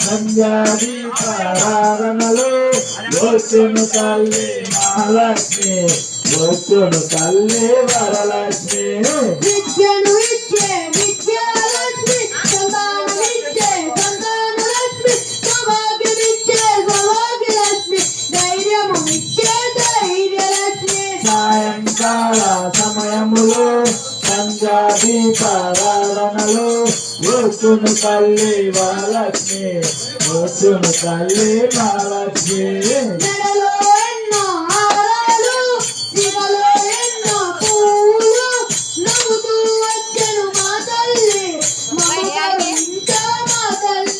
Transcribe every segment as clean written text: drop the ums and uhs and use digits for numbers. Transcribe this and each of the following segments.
సంజాది ప్రారణలు వచ్చును తల్లి మహాలక్ష్మి వచ్చును తల్లి వరలక్ష్మి విద్యను ఇచ్చే విద్యాలక్ష్మి సంతానమిచ్చే సంతానలక్ష్మి సౌభాగ్యమిచ్చే సౌభాగ్యలక్ష్మి ధైర్యము ఇచ్చే ధైర్యలక్ష్మి సాయంకాల సమయములో సంజాది ప్రారణలు వచ్చును తల్లి వరలక్ష్మి వచ్చును తల్లి మహాలక్ష్మి నెలలో ఎన్నో హారాలు శివలో ఎన్నో పూలు నవ్వుతూ వచ్చెను మా తల్లి మమకరించే మా తల్లి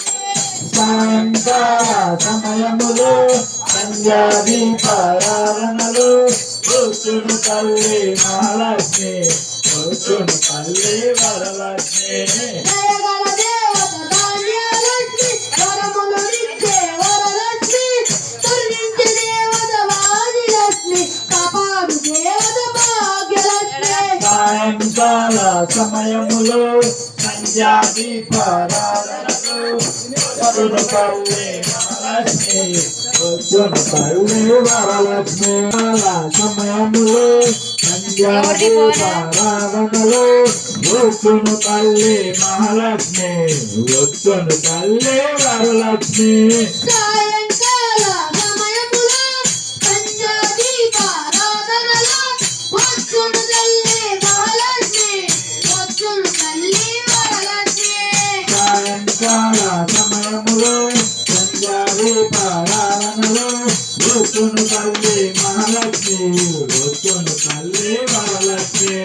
సాయంకాల సమయములో సంజాది ప్రారణలు వచ్చును తల్లి మహాలక్ష్మి వచ్చును తల్లి వరలక్ష్మి దయగల దేవత ధాన్యలక్ష్మి వరములనిచ్చే వరలక్ష్మి కరుణించే దేవత వాదిలక్ష్మి కాపాడు దేవత భాగ్యలక్ష్మి సాయంకాల సమయములో సంధ్యాది ప్రారణలు వచ్చును తల్లి మహాలక్ష్మి వచ్చును తల్లి వరలక్ష్మి సమయములో సంధ్యాది ప్రారణలు వచ్చును తల్లి మహాలక్ష్మి వచ్చును తల్లి వరలక్ష్మి సాయంకాల సమయములో సంధ్యాదీపారాధనలో వచ్చును తల్లి మహాలక్ష్మి వచ్చును తల్లి వరలక్ష్మి సాయంకాల సమయములో సంధ్యాది ప్రారణలు వచ్చును తల్లి మహాలక్ష్మి వచ్చును తల్లి వరలక్ష్మి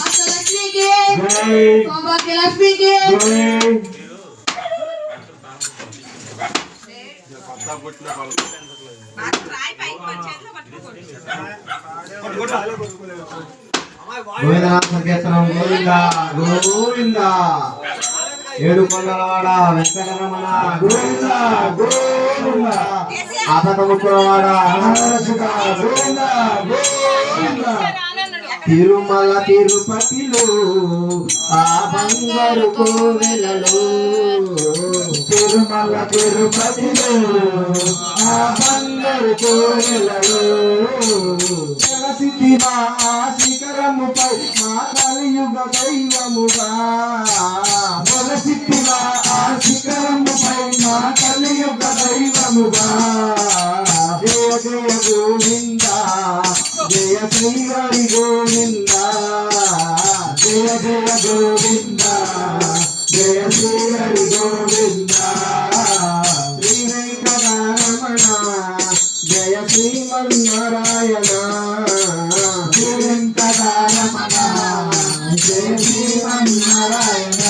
అష్టలక్ష్మికి జై సౌభాగ్యలక్ష్మికి జై గోవింద సంకీర్తనం గోవింద గోవింద ఏడు కొండలవాడ వెంకటరమణ గోవింద గోవింద ఆతకముక్కులవాడ ఆనరసిక గోవింద గోవింద తిరుమల తిరుపతిలో ఆ బంగారు కోవెలలో తిరుమల తిరుపతిలో ఆ బంగారు కోవెలలో జగసిద్ధిమా ఆ శిఖరముపై మా కలియుగ దైవముగా జగసిద్ధిమా ఆ శిఖరముపై మా కలియుగ దైవముగా జయ జయ గోవింద జయ శ్రీహరి గోవింద జయ జయ గోవింద జయ శ్రీహరి గోవింద శ్రీ వెంకటరమణ జయ శ్రీమన్నారాయణ శ్రీ వెంకటరమణ జయ శ్రీమన్నారాయణ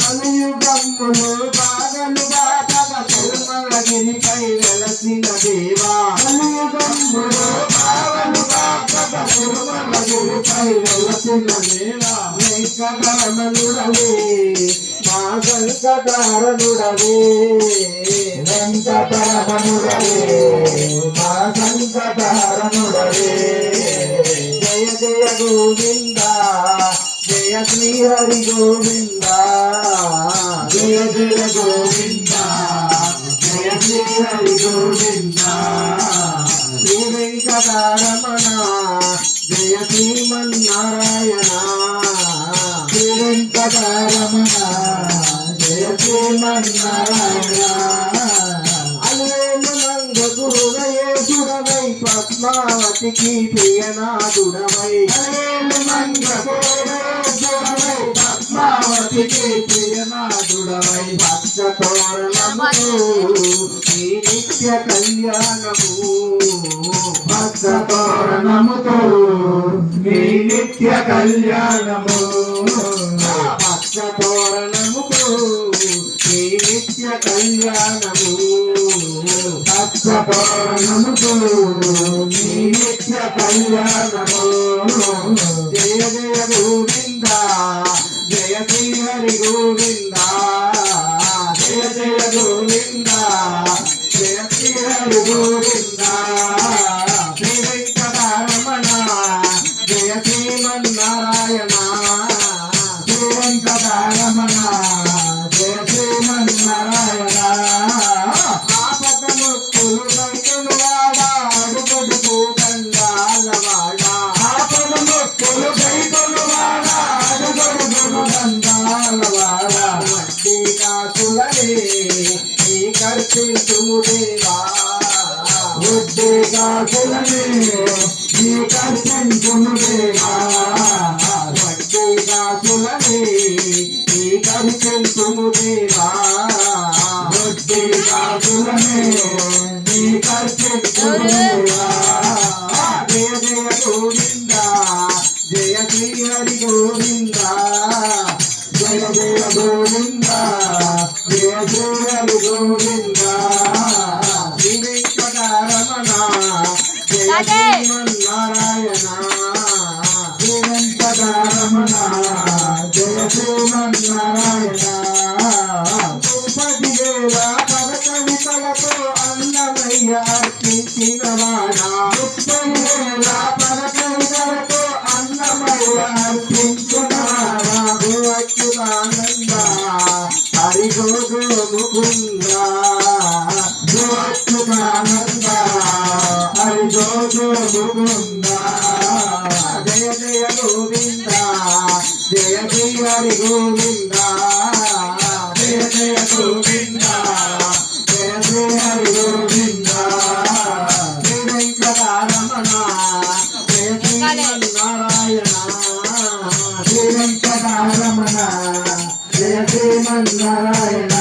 కలియుగములో బాగలు బాటక తిరుమలగిరిపై వెలసిన దేవా కలియుగములో పావను కాక తిరుమలగిరిపై వెలసిన దేవా వెంకటరమణుడవే మా సంకటహరణుడవే వెంకటరమణుడవే మా సంకటహరణుడవే జయ జయ గోవింద జయ శ్రీహరి గోవింద జయ జయ గోవింద జయ శ్రీహరి గోవింద శ్రీ వెంకటరమణ జయ శ్రీమన్నారాయణ శ్రీ వెంకటరమణ జయ శ్రీమన్నారాయణ అలేలు నందకు హృదయేశుడవై పద్మావతికి ప్రియనాథుడవై అలేలు మంగళోదయోజ్వలమై పద్మావతికి ప్రియనాథుడవై భక్తతోరణములు నీ నిత్య కళ్యాణము భక్తతోరణముతో నీ నిత్య కళ్యాణము భక్తతోరణముతో నీ నిత్య కళ్యాణము భక్తతోరణముతో నీ నిత్య కళ్యాణము జయ జయ గోవింద జయ శ్రీహరి గోవింద జయ జయ గోవింద జయ శ్రీహరి గోవింద శ్రీ వెంకటరమణ జయ శ్రీమన్నారాయణ శ్రీ వెంకటరమణ జయ శ్రీమన్నారాయణ కాసులని నీకర్పించుము దేవా వడ్డీ కాసులని నీకర్పించుము దేవా వడ్డీ కాసులని నీకర్పించుము దేవా జయ జయ గోవింద జయ శ్రీ హరి గోవింద జయ జయ గోవింద జయ జయ హరి గోవింద శ్రీ వెంకటరమణ జయ శ్రీమన్నారాయణ శ్రీ వెంకటరమణ జయ శ్రీమన్నారాయణ తిరుపతి వేళ పద కవితలతో అన్నమయ్య అర్పించిన వాడా ముప్పైవేల పరకవితలతో అన్నమయ్య అర్పించున్నావా అచ్యుతానంద హరి గోగో ముకుంద అచ్యుతానంద హరి జోజో ముకుంద జయ జయ గోవింద జయ శ్రీ హరి గోవింద జయ జయ గోవింద జయ శ్రీ హరి గోవింద శ్రీ వెంకటరమణ జయ శ్రీమన్నారాయణ శ్రీ వెంకటరమణ జయ శ్రీమన్నారాయణ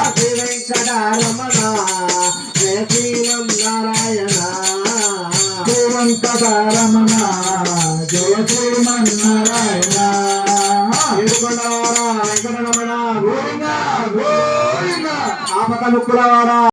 శ్రీ వెంకటరమణ జయ శ్రీమన్నారాయణ శ్రీ వెంకటరమణ జయ శ్రీమన్నారాయణ ఏడుకొండలవాడ వెంకటరమణ గోవింద గోవింద ఆపద ముక్కులవాడ